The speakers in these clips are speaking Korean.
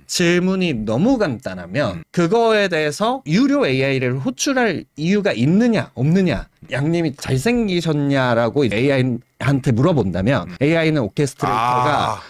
질문이 너무 간단하면 그거에 대해서 유료 AI를 호출할 이유가 있느냐 없느냐, 양님이 잘생기셨냐라고 AI한테 물어본다면 AI는 오케스트레이터가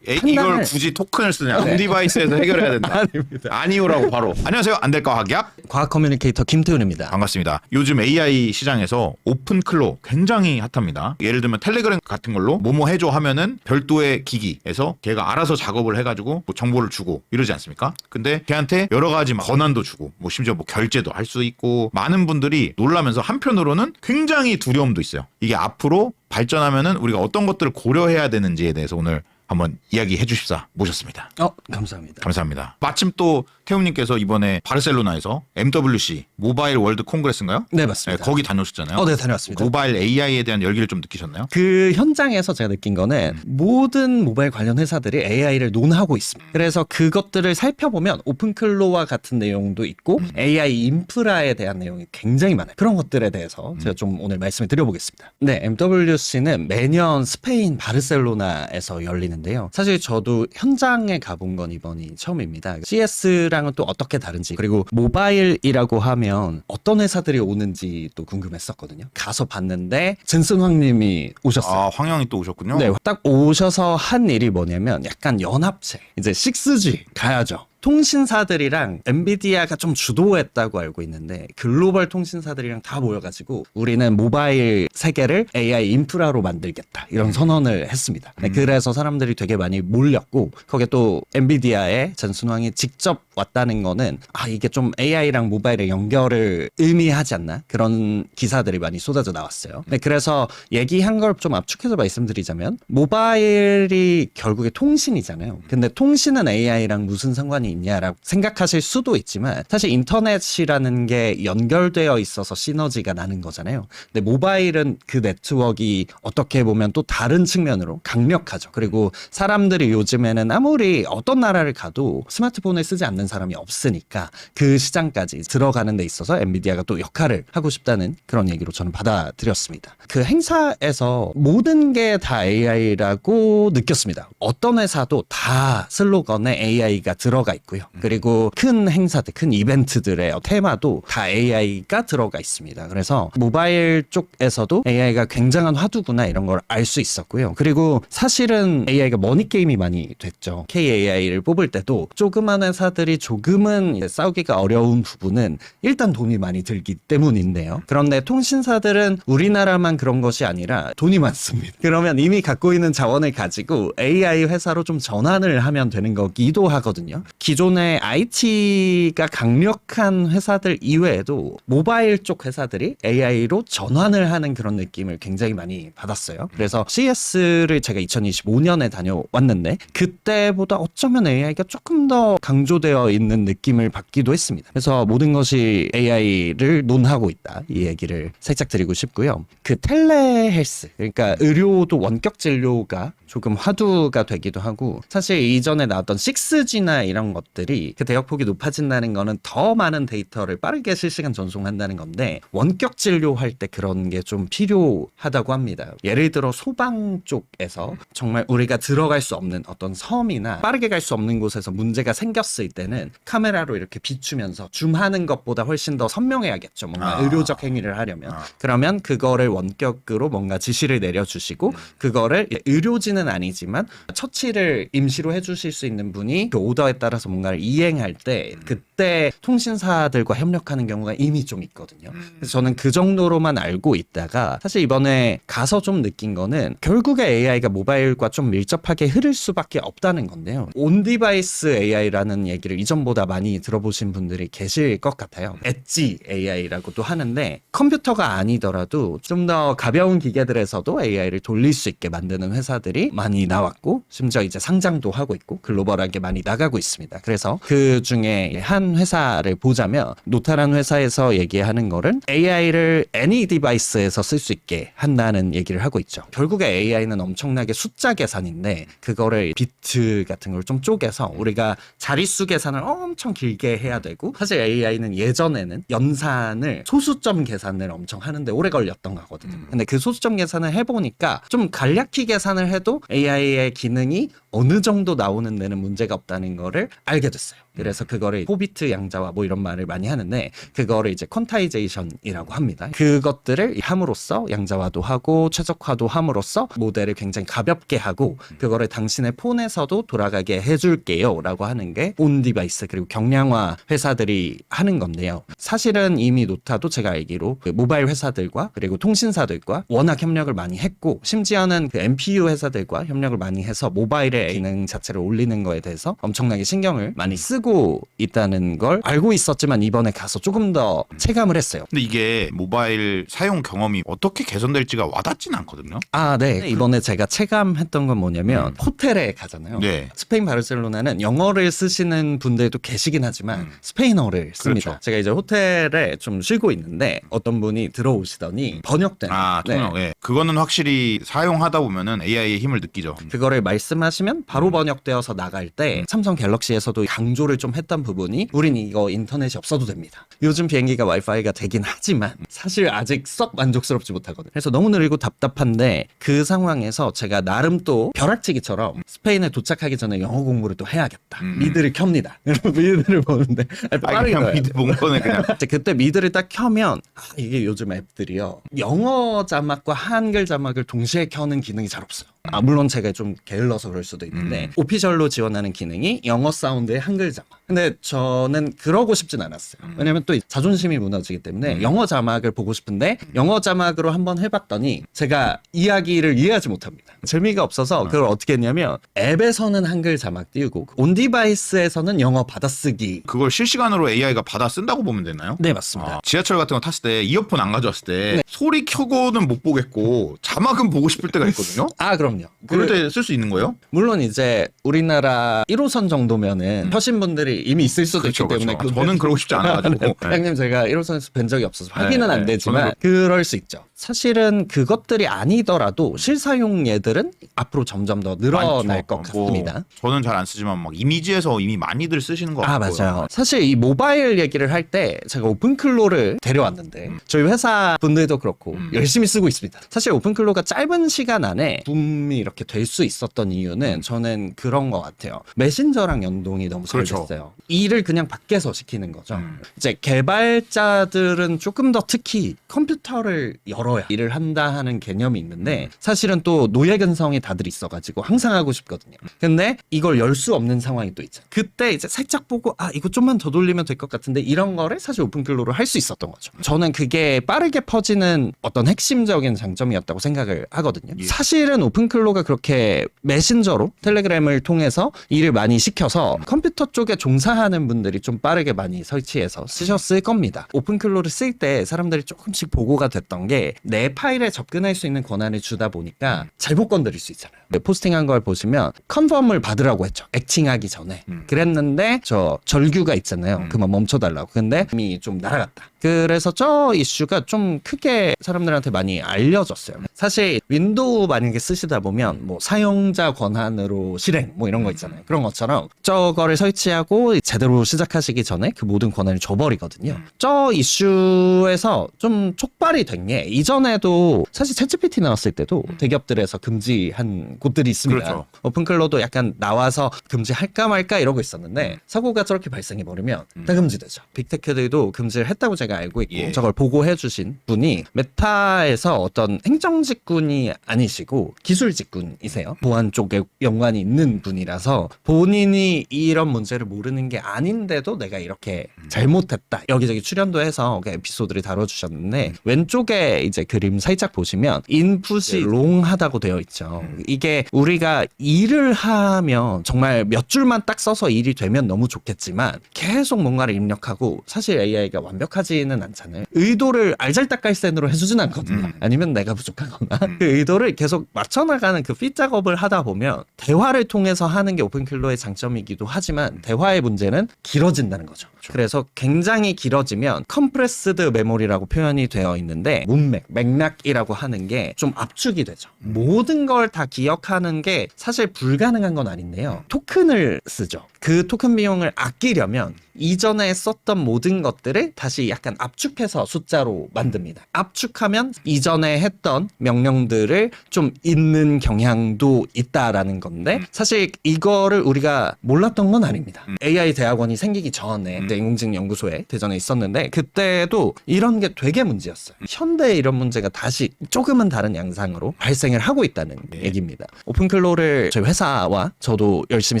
이걸 굳이 토큰을 쓰냐? 온디바이스에서 해결해야 된다. 아닙니다. 아니오라고 바로. 안녕하세요. 안될까 학약 과학 커뮤니케이터 김태훈입니다. 반갑습니다. 요즘 AI 시장에서 오픈클로 굉장히 핫합니다. 예를 들면 텔레그램 같은 걸로 뭐뭐 해줘 하면은 별도의 기기에서 걔가 알아서 작업을 해가지고 뭐 정보를 주고 이러지 않습니까? 근데 걔한테 여러 가지 막 권한도 주고 뭐 심지어 뭐 결제도 할 수 있고, 많은 분들이 놀라면서 한편으로는 굉장히 두려움도 있어요. 이게 앞으로 발전하면은 우리가 어떤 것들을 고려해야 되는지에 대해서 오늘 한번 이야기해 주십사 모셨습니다. 감사합니다. 감사합니다. 마침 또 태웅님께서 이번에 바르셀로나에서 MWC 모바일 월드 콩그레스인가요? 네, 맞습니다. 거기 다녀오셨잖아요. 네, 다녀왔습니다. 모바일 AI에 대한 열기를 좀 느끼셨나요? 그 현장에서 제가 느낀 거는 모든 모바일 관련 회사들이 AI를 논하고 있습니다. 그래서 그것들을 살펴보면 오픈클로와 같은 내용도 있고 AI 인프라에 대한 내용이 굉장히 많아요. 그런 것들에 대해서 제가 좀 오늘 말씀을 드려보겠습니다. 네, MWC는 매년 스페인 바르셀로나에서 열리는데요. 사실 저도 현장에 가본 건 이번이 처음입니다. CS랑은 또 어떻게 다른지, 그리고 모바일이라고 하면 어떤 회사들이 오는지 또 궁금했었거든요. 가서 봤는데 젠슨 황님이 오셨어요. 황영이 또 오셨군요. 네, 딱 오셔서 한 일이 뭐냐면 약간 연합체, 이제 6G 가야죠. 통신사들이랑 엔비디아가 좀 주도했다고 알고 있는데 글로벌 통신사들이랑 다 모여가지고 우리는 모바일 세계를 AI 인프라로 만들겠다 이런 선언을 했습니다. 네, 그래서 사람들이 되게 많이 몰렸고, 거기에 또 엔비디아의 전순왕이 직접 왔다는 거는 이게 좀 AI랑 모바일의 연결을 의미하지 않나, 그런 기사들이 많이 쏟아져 나왔어요. 네, 그래서 얘기한 걸 좀 압축해서 말씀드리자면 모바일이 결국에 통신이잖아요. 근데 통신은 AI랑 무슨 상관이 있냐라고 생각하실 수도 있지만 사실 인터넷이라는 게 연결되어 있어서 시너지가 나는 거잖아요. 근데 모바일은 그 네트워크가 어떻게 보면 또 다른 측면으로 강력하죠. 그리고 사람들이 요즘에는 아무리 어떤 나라를 가도 스마트폰을 쓰지 않는 사람이 없으니까 그 시장까지 들어가는 데 있어서 엔비디아가 또 역할을 하고 싶다는 그런 얘기로 저는 받아들였습니다. 그 행사에서 모든 게 다 AI라고 느꼈습니다. 어떤 회사도 다 슬로건에 AI가 들어가 있고요. 그리고 큰 행사들, 큰 이벤트들의 테마도 다 AI가 들어가 있습니다. 그래서 모바일 쪽에서도 AI가 굉장한 화두구나 이런 걸 알 수 있었고요. 그리고 사실은 AI가 머니게임이 많이 됐죠. KAI를 뽑을 때도 조그만 회사들이 조금은 싸우기가 어려운 부분은 일단 돈이 많이 들기 때문인데요. 그런데 통신사들은 우리나라만 그런 것이 아니라 돈이 많습니다. 그러면 이미 갖고 있는 자원을 가지고 AI 회사로 좀 전환을 하면 되는 거기도 하거든요. 기존의 IT가 강력한 회사들 이외에도 모바일 쪽 회사들이 AI로 전환을 하는 그런 느낌을 굉장히 많이 받았어요. 그래서 CS를 제가 2025년에 다녀왔는데 그때보다 어쩌면 AI가 조금 더 강조되어 있는 느낌을 받기도 했습니다. 그래서 모든 것이 AI를 논하고 있다, 이 얘기를 살짝 드리고 싶고요. 그 텔레헬스, 그러니까 의료도 원격 진료가 조금 화두가 되기도 하고, 사실 이전에 나왔던 6G나 이런 것들이 그 대역폭이 높아진다는 거는 더 많은 데이터를 빠르게 실시간 전송한다는 건데 원격 진료할 때 그런 게 좀 필요하다고 합니다. 예를 들어 소방 쪽에서 정말 우리가 들어갈 수 없는 어떤 섬이나 빠르게 갈 수 없는 곳에서 문제가 생겼을 때는 카메라로 이렇게 비추면서 줌하는 것보다 훨씬 더 선명해야겠죠. 뭔가 의료적 행위를 하려면. 그러면 그거를 원격으로 뭔가 지시를 내려주시고 그거를 의료진은 아니지만 처치를 임시로 해주실 수 있는 분이 그 오더에 따라서 뭔가를 이행할 때 그때 통신사들과 협력하는 경우가 이미 좀 있거든요. 그래서 저는 그 정도로만 알고 있다가 사실 이번에 가서 좀 느낀 거는 결국에 AI가 모바일과 좀 밀접하게 흐를 수밖에 없다는 건데요. 온디바이스 AI라는 얘기를 이전보다 많이 들어보신 분들이 계실 것 같아요. 엣지 AI라고도 하는데 컴퓨터가 아니더라도 좀 더 가벼운 기계들에서도 AI를 돌릴 수 있게 만드는 회사들이 많이 나왔고 심지어 이제 상장도 하고 있고 글로벌하게 많이 나가고 있습니다. 그래서 그 중에 한 회사를 보자면 노타라는 회사에서 얘기하는 거는 AI를 any 디바이스에서 쓸 수 있게 한다는 얘기를 하고 있죠. 결국에 AI는 엄청나게 숫자 계산인데 그거를 비트 같은 걸 좀 쪼개서 우리가 자릿수 계산을 엄청 길게 해야 되고, 사실 AI는 예전에는 연산을 소수점 계산을 엄청 하는데 오래 걸렸던 거거든요. 근데 그 소수점 계산을 해보니까 좀 간략히 계산을 해도 AI의 기능이 어느 정도 나오는 데는 문제가 없다는 거를 알게 됐어요. 그래서 그거를 호비트 양자와 뭐 이런 말을 많이 하는데 그거를 이제 퀀타이제이션이라고 합니다. 그것들을 함으로써 양자화도 하고 최적화도 함으로써 모델을 굉장히 가볍게 하고 그거를 당신의 폰에서도 돌아가게 해줄게요 라고 하는 게 온디바이스 그리고 경량화 회사들이 하는 건데요. 사실은 이미 노타도 제가 알기로 그 모바일 회사들과 그리고 통신사들과 워낙 협력을 많이 했고 심지어는 그 MPU 회사들과 협력을 많이 해서 모바일의 기능 자체를 올리는 거에 대해서 엄청나게 신경을 많이 쓰고 있다는 걸 알고 있었지만 이번에 가서 조금 더 체감을 했어요. 근데 이게 모바일 사용 경험이 어떻게 개선될지가 와닿지는 않거든요. 아, 네. 이번에 제가 체감했던 건 뭐냐면 호텔에 가잖아요. 네. 스페인 바르셀로나는 영어를 쓰시는 분들도 계시긴 하지만 스페인어를 씁니다. 그렇죠. 제가 이제 호텔에 좀 쉬고 있는데 어떤 분이 들어오시더니 번역된 통역. 예. 그거는 확실히 사용하다 보면은 AI의 힘을 느끼죠. 그거를 말씀하시면 바로 번역되어서 나갈 때 삼성 갤럭시에서도 강조를 좀 했던 부분이 우린 이거 인터넷이 없어도 됩니다. 요즘 비행기가 와이파이가 되긴 하지만 사실 아직 썩 만족스럽지 못하거든요. 그래서 너무 느리고 답답한데 그 상황에서 제가 나름 또 벼락치기처럼 스페인에 도착하기 전에 영어 공부를 또 해야겠다. 미드를 켭니다. 미드를 보는데 빠르게 그냥 가요. 미드 본 거는 그냥 그때 미드를 딱 켜면 이게 요즘 앱들이요. 영어 자막과 한글 자막을 동시에 켜는 기능이 잘 없어요. 물론 제가 좀 게을러서 그럴 수도 있는데 오피셜로 지원하는 기능이 영어 사운드의 한글 자막. 근데 저는 그러고 싶진 않았어요. 왜냐면 또 자존심이 무너지기 때문에 영어 자막을 보고 싶은데 영어 자막으로 한번 해봤더니 제가 이야기를 이해하지 못합니다. 재미가 없어서 그걸 어떻게 했냐면 앱에서는 한글 자막 띄우고 온디바이스에서는 영어 받아쓰기. 그걸 실시간으로 AI가 받아 쓴다고 보면 되나요? 네, 맞습니다. 지하철 같은 거 탔을 때 이어폰 안 가져왔을 때 소리 켜고는 못 보겠고 자막은 보고 싶을 때가 있거든요. 아, 그럼요. 그럴 때 쓸 수 있는 거예요? 물론 이제 우리나라 1호선 정도면은 펴신 분들이 이미 있을 수도 있기 때문에 그렇죠. 저는 그러고 싶지 않아가지고. 네. 사장님 제가 1호선에서 뵌 적이 없어서 확인은 네, 안 네. 되지만 저는 그럴 수 있죠. 사실은 그것들이 아니더라도 실사용 예들은 앞으로 점점 더 늘어날 많죠. 것 같습니다. 저는 잘 안 쓰지만 막 이미지에서 이미 많이들 쓰시는 것 아, 같고요. 맞아요. 사실 이 모바일 얘기를 할 때 제가 오픈클로를 데려왔는데 저희 회사 분들도 그렇고 열심히 쓰고 있습니다. 사실 오픈클로가 짧은 시간 안에 붐이 이렇게 될 수 있었던 이유는 저는 그런 것 같아요. 메신저랑 연동이 너무 잘 그렇죠. 됐어요. 일을 그냥 밖에서 시키는 거죠. 이제 개발자들은 조금 더 특히 컴퓨터를 열어야 일을 한다 하는 개념이 있는데 사실은 또 노예근성이 다들 있어가지고 항상 하고 싶거든요. 근데 이걸 열 수 없는 상황이 또 있죠. 그때 이제 살짝 보고 이거 좀만 더 돌리면 될 것 같은데 이런 거를 사실 오픈클로로 할 수 있었던 거죠. 저는 그게 빠르게 퍼지는 어떤 핵심적인 장점이었다고 생각을 하거든요. 예. 사실은 오픈클로가 그렇게 메신저로 텔레그램을 통해서 일을 많이 시켜서 컴퓨터 쪽에 종사하는 분들이 좀 빠르게 많이 설치해서 쓰셨을 겁니다. 오픈클로를 쓸 때 사람들이 조금씩 보고가 됐던 게 내 파일에 접근할 수 있는 권한을 주다 보니까 잘못 건드릴 수 있잖아요. 포스팅한 걸 보시면 컨펌을 받으라고 했죠. 액칭하기 전에. 그랬는데 저 절규가 있잖아요. 그만 멈춰달라고. 근데 이미 좀 날아갔다. 그래서 저 이슈가 좀 크게 사람들한테 많이 알려졌어요. 사실 윈도우 만약에 쓰시다 보면 뭐 사용자 권한으로 실행 뭐 이런 거 있잖아요. 그런 것처럼 저거를 설치하고 제대로 시작하시기 전에 그 모든 권한을 줘버리거든요. 저 이슈에서 좀 촉발이 된 게 이전에도 사실 챗GPT 나왔을 때도 대기업들에서 금지한 곳들이 있습니다. 그렇죠. 오픈클로도 약간 나와서 금지할까 말까 이러고 있었는데 사고가 저렇게 발생해버리면 다 금지되죠. 빅테크들도 금지를 했다고 제가 알고 있고 예. 저걸 보고해 주신 분이 메타에서 어떤 행정직군이 아니시고 기술직군이세요. 보안 쪽에 연관이 있는 분이라서 본인이 이런 문제를 모르는 게 아닌데도 내가 이렇게 잘못했다. 여기저기 출연도 해서 그 에피소드를 다뤄주셨는데 왼쪽에 이제 그림 살짝 보시면 인풋이 롱하다고 되어 있죠. 이게 우리가 일을 하면 정말 몇 줄만 딱 써서 일이 되면 너무 좋겠지만 계속 뭔가를 입력하고 사실 AI가 완벽하지는 않잖아요. 의도를 알잘딱깔센으로 해주진 않거든요. 아니면 내가 부족하거나 그 의도를 계속 맞춰나가는 그 핏 작업을 하다 보면 대화를 통해서 하는 게 오픈클로의 장점이기도 하지만 대화의 문제는 길어진다는 거죠. 그래서 굉장히 길어지면 컴프레스드 메모리라고 표현이 되어 있는데 문맥, 맥락이라고 하는 게 좀 압축이 되죠. 모든 걸 다 기억하는 게 사실 불가능한 건 아닌데요. 토큰을 쓰죠. 그 토큰 비용을 아끼려면 이전에 썼던 모든 것들을 다시 약간 압축해서 숫자로 만듭니다. 압축하면 이전에 했던 명령들을 좀 잊는 경향도 있다라는 건데 사실 이거를 우리가 몰랐던 건 아닙니다. AI 대학원이 생기기 전에 그때 인공지능 연구소에 대전에 있었는데 그때도 이런 게 되게 문제였어요. 현대에 이런 문제가 다시 조금은 다른 양상으로 발생을 하고 있다는 얘기입니다. 오픈클로를 저희 회사와 저도 열심히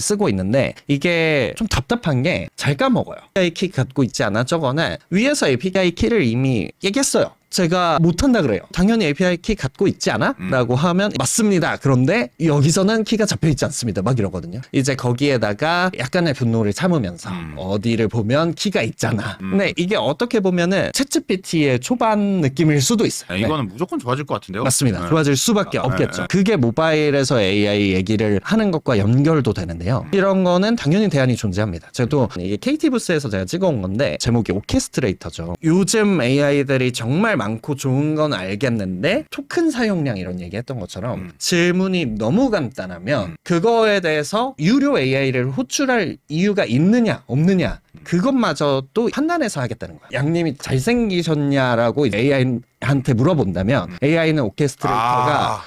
쓰고 있는데 이게 좀 답답한 게 잘 까먹어요. API 키 갖고 있지 않아 저거는 위에서 API 키를 이미 얘기했어요. 제가 못한다 그래요. 당연히 API 키 갖고 있지 않아? 라고 하면 맞습니다. 그런데 여기서는 키가 잡혀있지 않습니다. 막 이러거든요. 이제 거기에다가 약간의 분노를 참으면서 어디를 보면 키가 있잖아. 근데 이게 어떻게 보면은 챗GPT의 초반 느낌일 수도 있어요. 이거는 무조건 좋아질 것 같은데요? 맞습니다. 네. 좋아질 수밖에 없겠죠. 그게 모바일에서 AI 얘기를 하는 것과 연결도 되는데요. 이런 거는 당연히 대안이 존재합니다. 저도 이게 KT 부스에서 제가 찍어온 건데 제목이 오케스트레이터죠. 요즘 AI들이 정말 많고 좋은 건 알겠는데 토큰 사용량 이런 얘기했던 것처럼 질문이 너무 간단하면 그거에 대해서 유료 AI를 호출할 이유가 있느냐 없느냐 그것마저도 판단해서 하겠다는 거예요. 양님이 잘생기셨냐라고 AI한테 물어본다면 AI는 오케스트레이터가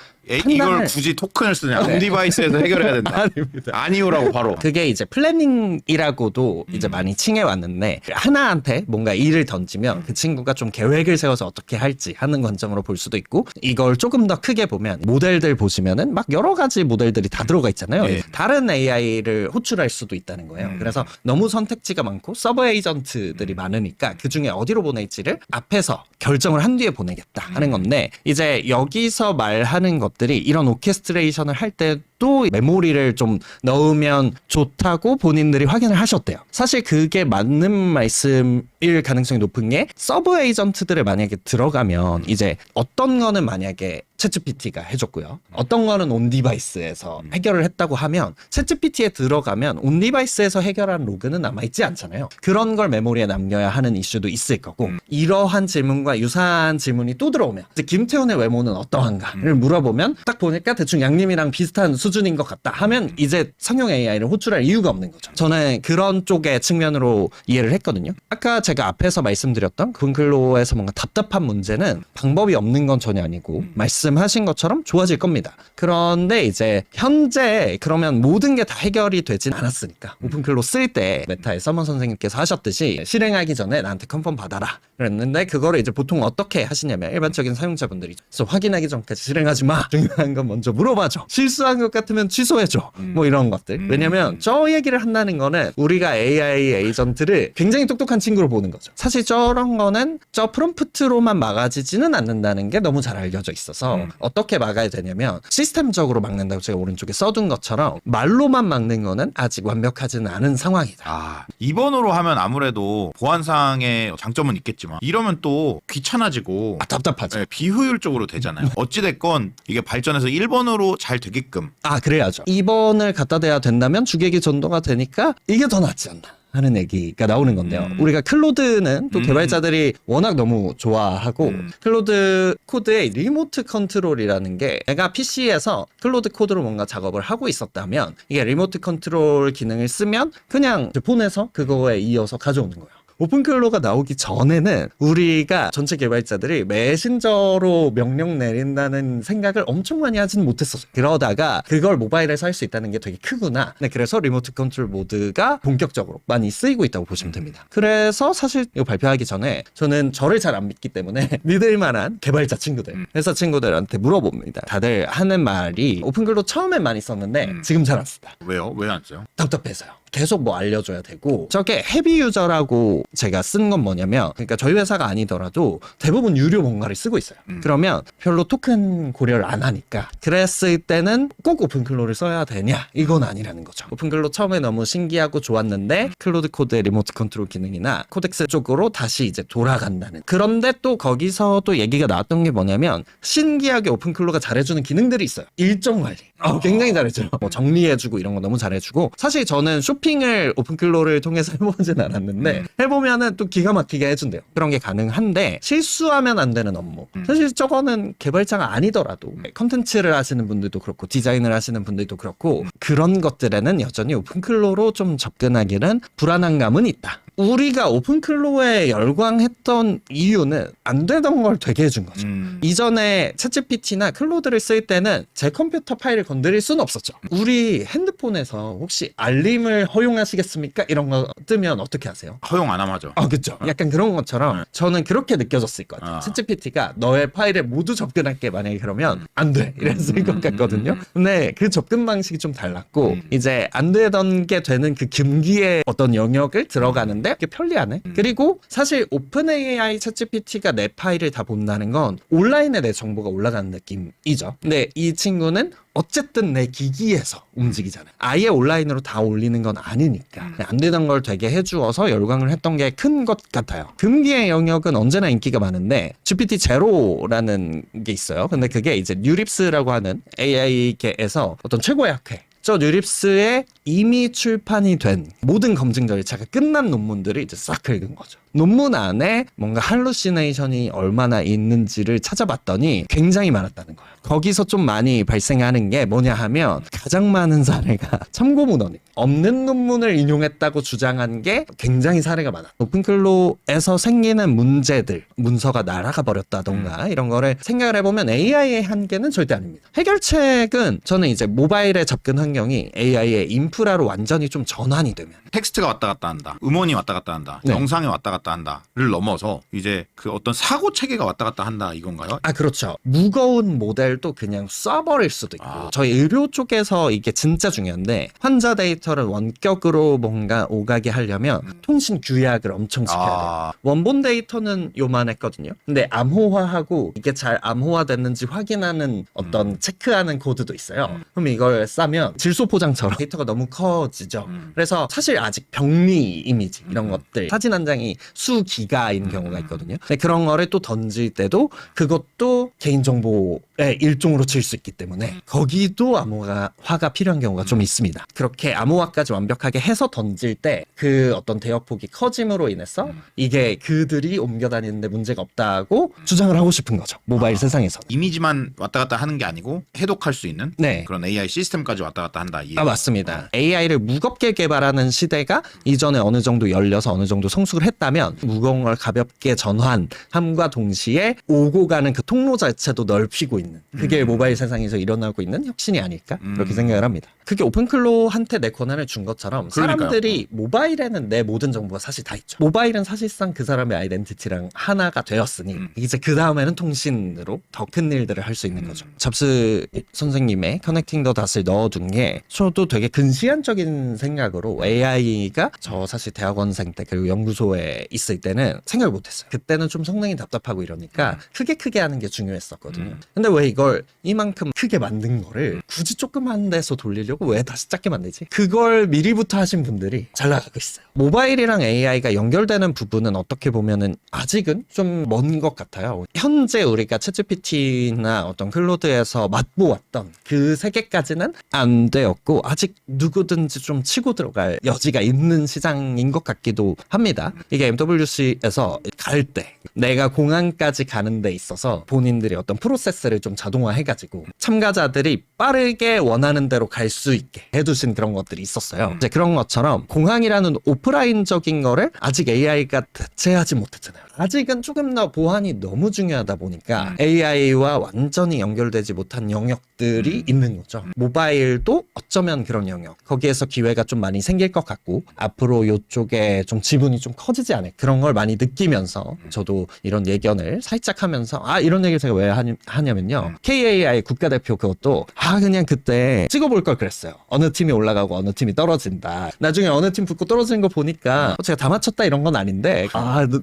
이걸 굳이 토큰을 쓰냐? 온디바이스에서 해결해야 된다. 아닙니다. 아니오라고 바로. 그게 이제 플래닝이라고도 이제 많이 칭해왔는데 하나한테 뭔가 일을 던지면 그 친구가 좀 계획을 세워서 어떻게 할지 하는 관점으로 볼 수도 있고 이걸 조금 더 크게 보면 모델들 보시면은 막 여러 가지 모델들이 다 들어가 있잖아요. 예. 다른 AI를 호출할 수도 있다는 거예요. 그래서 너무 선택지가 많고 서버 에이전트들이 많으니까 그중에 어디로 보낼지를 앞에서 결정을 한 뒤에 보내겠다 하는 건데 이제 여기서 말하는 것들이 이런 오케스트레이션을 할 때도 메모리를 좀 넣으면 좋다고 본인들이 확인을 하셨대요. 사실 그게 맞는 말씀일 가능성이 높은 게 서브 에이전트들을 만약에 들어가면 이제 어떤 거는 만약에 챗GPT가 해줬고요. 어떤 거는 온디바이스에서 해결을 했다고 하면 챗GPT에 들어가면 온디바이스에서 해결한 로그는 남아있지 않잖아요. 그런 걸 메모리에 남겨야 하는 이슈도 있을 거고 이러한 질문과 유사한 질문이 또 들어오면 이제 김태훈의 외모는 어떠한가를 물어보면 딱 보니까 대충 양님이랑 비슷한 수준인 것 같다 하면 이제 상용 AI를 호출할 이유가 없는 거죠. 저는 그런 쪽의 측면으로 이해를 했거든요. 아까 제가 앞에서 말씀드렸던 분클로에서 뭔가 답답한 문제는 방법이 없는 건 전혀 아니고 말씀하신 것처럼 좋아질 겁니다. 그런데 이제 현재 그러면 모든 게 다 해결이 되진 않았으니까 오픈클로 쓸 때 메타의 서먼 선생님께서 하셨듯이 실행하기 전에 나한테 컨펌 받아라 그랬는데 그거를 이제 보통 어떻게 하시냐면 일반적인 사용자분들이 그래서 확인하기 전까지 실행하지 마. 중요한 건 먼저 물어봐줘. 실수한 것 같으면 취소해줘. 뭐 이런 것들. 왜냐면 저 얘기를 한다는 거는 우리가 AI 에이전트를 굉장히 똑똑한 친구로 보는 거죠. 사실 저런 거는 저 프롬프트로만 막아지지는 않는다는 게 너무 잘 알려져 있어서 어떻게 막아야 되냐면 시스템적으로 막는다고 제가 오른쪽에 써둔 것처럼 말로만 막는 거는 아직 완벽하지는 않은 상황이다. 2번으로 하면 아무래도 보안상의 장점은 있겠지만 이러면 또 귀찮아지고 답답하죠. 네, 비효율적으로 되잖아요. 어찌됐건 이게 발전해서 1번으로 잘 되게끔 그래야죠. 2번을 갖다 대야 된다면 주객이 전도가 되니까 이게 더 낫지 않나 하는 얘기가 나오는 건데요. 우리가 클로드는 또 개발자들이 워낙 너무 좋아하고 클로드 코드의 리모트 컨트롤이라는 게 내가 PC에서 클로드 코드로 뭔가 작업을 하고 있었다면 이게 리모트 컨트롤 기능을 쓰면 그냥 폰에서 그거에 이어서 가져오는 거예요. 오픈클로가 나오기 전에는 우리가 전체 개발자들이 메신저로 명령 내린다는 생각을 엄청 많이 하지는 못했었어요. 그러다가 그걸 모바일에서 할 수 있다는 게 되게 크구나. 네, 그래서 리모트 컨트롤 모드가 본격적으로 많이 쓰이고 있다고 보시면 됩니다. 그래서 사실 이거 발표하기 전에 저는 저를 잘 안 믿기 때문에 믿을 만한 개발자 친구들, 회사 친구들한테 물어봅니다. 다들 하는 말이 오픈클로 처음엔 많이 썼는데 지금 잘 안 쓴다. 왜요? 왜 안 써요? 답답해서요. 계속 뭐 알려줘야 되고 저게 헤비 유저라고 제가 쓴 건 뭐냐면 그러니까 저희 회사가 아니더라도 대부분 유료 뭔가를 쓰고 있어요. 그러면 별로 토큰 고려를 안 하니까 그랬을 때는 꼭 오픈클로를 써야 되냐 이건 아니라는 거죠. 오픈클로 처음에 너무 신기하고 좋았는데 클로드 코드의 리모트 컨트롤 기능이나 코덱스 쪽으로 다시 이제 돌아간다는. 그런데 또 거기서 또 얘기가 나왔던 게 뭐냐면 신기하게 오픈클로가 잘해주는 기능들이 있어요. 일정 관리 굉장히 잘해줘요. 뭐 정리해주고 이런 거 너무 잘해주고 사실 저는 쇼핑을 오픈클로를 통해서 해보진 않았는데 해보면은 또 기가 막히게 해준대요. 그런 게 가능한데 실수하면 안 되는 업무. 사실 저거는 개발자가 아니더라도 컨텐츠를 하시는 분들도 그렇고 디자인을 하시는 분들도 그렇고 그런 것들에는 여전히 오픈클로로 좀 접근하기는 불안한 감은 있다. 우리가 오픈클로에 열광했던 이유는 안 되던 걸 되게 해준 거죠. 이전에 챗GPT나 클로드를 쓸 때는 제 컴퓨터 파일을 건드릴 수는 없었죠. 우리 핸드폰에서 혹시 알림을 허용하시겠습니까? 이런 거 뜨면 어떻게 하세요? 허용 안 하면 하죠. 그죠. 약간 그런 것처럼 저는 그렇게 느껴졌을 것 같아요. 챗GPT가 너의 파일에 모두 접근할게 만약에 그러면 안 돼. 이랬을 것 같거든요. 근데 그 접근 방식이 좀 달랐고 이제 안 되던 게 되는 그 금기의 어떤 영역을 들어가는데 그게 편리하네. 그리고 사실 오픈 AI 챗GPT가 내 파일을 다 본다는 건 온라인에 내 정보가 올라가는 느낌이죠. 근데 이 친구는 어쨌든 내 기기에서 움직이잖아요. 아예 온라인으로 다 올리는 건 아니니까 안 되던 걸 되게 해주어서 열광을 했던 게 큰 것 같아요. 금기의 영역은 언제나 인기가 많은데 GPT 제로라는 게 있어요. 근데 그게 이제 뉴립스라고 하는 AI계에서 어떤 최고의 학회, 저 뉴립스에 이미 출판이 된 모든 검증 절차가 끝난 논문들을 이제 싹 긁은 거죠. 논문 안에 뭔가 할루시네이션이 얼마나 있는지를 찾아봤더니 굉장히 많았다는 거예요. 거기서 좀 많이 발생하는 게 뭐냐 하면 가장 많은 사례가 참고 문헌이 없는 논문을 인용했다고 주장한 게 굉장히 사례가 많아. 오픈클로에서 생기는 문제들, 문서가 날아가 버렸다던가 이런 거를 생각을 해보면 AI의 한계는 절대 아닙니다. 해결책은 저는 이제 모바일의 접근 환경이 AI의 인프라로 완전히 좀 전환이 되면 텍스트가 왔다 갔다 한다. 음원이 왔다 갔다 한다. 네. 영상이 왔다 갔다 한다를 넘어서 이제 그 어떤 사고 체계가 왔다 갔다 한다 이건가요? 그렇죠. 무거운 모델도 그냥 쏴버릴 수도 있고 저희 의료 쪽에서 이게 진짜 중요한데 환자 데이터를 원격으로 뭔가 오가게 하려면 통신 규약을 엄청 지켜야 돼요. 원본 데이터는 요만했거든요. 근데 암호화하고 이게 잘 암호화됐는지 확인하는 어떤 체크하는 코드도 있어요. 그럼 이걸 싸면 질소 포장처럼 데이터가 너무 커지죠. 그래서 사실 아직 병리 이미지 이런 것들 사진 한 장이 수기가인 경우가 있거든요. 근데 그런 거를 또 던질 때도 그것도 개인정보의 일종으로 칠 수 있기 때문에 거기도 암호화가 필요한 경우가 좀 있습니다. 그렇게 암호화까지 완벽하게 해서 던질 때 그 어떤 대역폭이 커짐으로 인해서 이게 그들이 옮겨 다니는데 문제가 없다고 주장을 하고 싶은 거죠. 모바일 세상에서는. 이미지만 왔다 갔다 하는 게 아니고 해독할 수 있는 네. 그런 AI 시스템까지 왔다 갔다 한다. 맞습니다. AI를 무겁게 개발하는 시대가 이전에 어느 정도 열려서 어느 정도 성숙을 했다면 무거운 걸 가볍게 전환함과 동시에 오고 가는 그 통로 자체도 넓히고 있는 그게 모바일 세상에서 일어나고 있는 혁신이 아닐까 그렇게 생각을 합니다. 그게 오픈클로한테 내 권한을 준 것처럼 사람들이 모바일에는 내 모든 정보가 사실 다 있죠. 모바일은 사실상 그 사람의 아이덴티티랑 하나가 되었으니 이제 그 다음에는 통신으로 더 큰 일들을 할 수 있는 거죠. 잡스 선생님의 커넥팅 더 닷을 넣어둔 게 저도 되게 근시안적인 생각으로 AI가 저 사실 대학원생 때 그리고 연구소에 있을 때는 생각을 못했어요. 그때는 좀 성능이 답답하고 이러니까 크게 하는 게 중요했었거든요. 근데 왜 이걸 이만큼 크게 만든 거를 굳이 조그만 데서 돌리려고 왜 다시 작게 만들지? 그걸 미리부터 하신 분들이 잘 나가고 있어요. 모바일이랑 AI가 연결되는 부분은 어떻게 보면은 아직은 좀 먼 것 같아요. 현재 우리가 챗GPT나 어떤 클로드에서 맛보았던 그 세계까지는 안 되었고 아직 누구든지 좀 치고 들어갈 여지가 있는 시장인 것 같기도 합니다. 이게 MWC에서 갈 때 내가 공항까지 가는 데 있어서 본인들이 어떤 프로세스를 좀 자동화해가지고 참가자들이 빠르게 원하는 대로 갈 수 있게 해두신 그런 것들이 있었어요. 이제 그런 것처럼 공항이라는 오프라인적인 거를 아직 AI가 대체하지 못했잖아요. 아직은 조금 더 보안이 너무 중요하다 보니까 AI와 완전히 연결되지 못한 영역들이 있는 거죠. 모바일도 어쩌면 그런 영역. 거기에서 기회가 좀 많이 생길 것 같고 앞으로 이쪽에 좀 지분이 좀 커지지 않을까. 그런 걸 많이 느끼면서 저도 이런 예견을 살짝 하면서 이런 얘기를 제가 왜 하냐면요. KAI 국가대표 그것도 그냥 그때 찍어볼 걸 그랬어요. 어느 팀이 올라가고 어느 팀이 떨어진다. 나중에 어느 팀 붙고 떨어지는 거 보니까 제가 다 맞췄다 이런 건 아닌데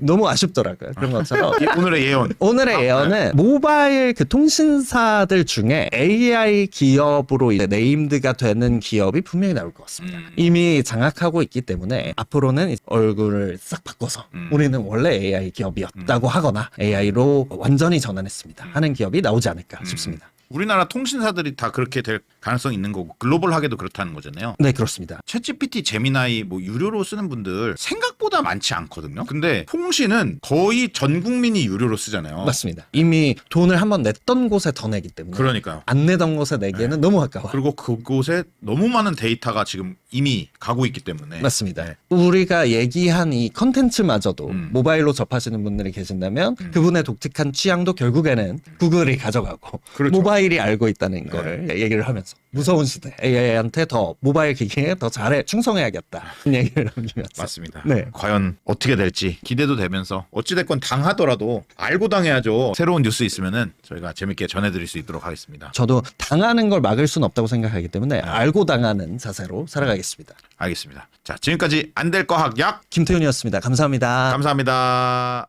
너무 아쉽더라고요. 그런 것처럼 오늘의 예언. 오늘의 예언은 모바일 그 통신사들 중에 AI 기업으로 이제 네임드가 되는 기업이 분명히 나올 것 같습니다. 이미 장악하고 있기 때문에 앞으로는 얼굴을 싹 바꿔서 우리는 원래 AI 기업이었다고 하거나 AI로 완전히 전환했습니다 하는 기업이 나오지 않을까 싶습니다. 우리나라 통신사들이 다 그렇게 될 가능성이 있는 거고 글로벌하게도 그렇다는 거잖아요. 네, 그렇습니다. 챗GPT, 제미나이 뭐 유료로 쓰는 분들 생각보다 많지 않거든요. 근데 통신은 거의 전 국민이 유료로 쓰잖아요. 맞습니다. 이미 돈을 한번 냈던 곳에 더 내기 때문에 그러니까요. 안 내던 곳에 내기에는 너무 가까워요. 그리고 그곳에 너무 많은 데이터가 지금 이미 가고 있기 때문에 맞습니다. 네. 우리가 얘기한 이 컨텐츠마저도 음. 모바일로 접하시는 분들이 계신다면 그분의 독특한 취향도 결국에는 구글이 가져가고 그렇죠. 모바일이 알고 있다는 거를 얘기를 하면서 무서운 시대 AI한테 더 모바일 기기에 더 잘해 충성해야겠다 얘기를 남기면서 맞습니다. 네. 과연 어떻게 될지 기대도 되면서 어찌됐건 당하더라도 알고 당해야죠. 새로운 뉴스 있으면은 저희가 재밌게 전해드릴 수 있도록 하겠습니다. 저도 당하는 걸 막을 수는 없다고 생각하기 때문에 알고 당하는 자세로 살아가겠습니다. 알겠습니다. 자, 지금까지 안 될 과학 약 김태훈이었습니다. 감사합니다. 감사합니다.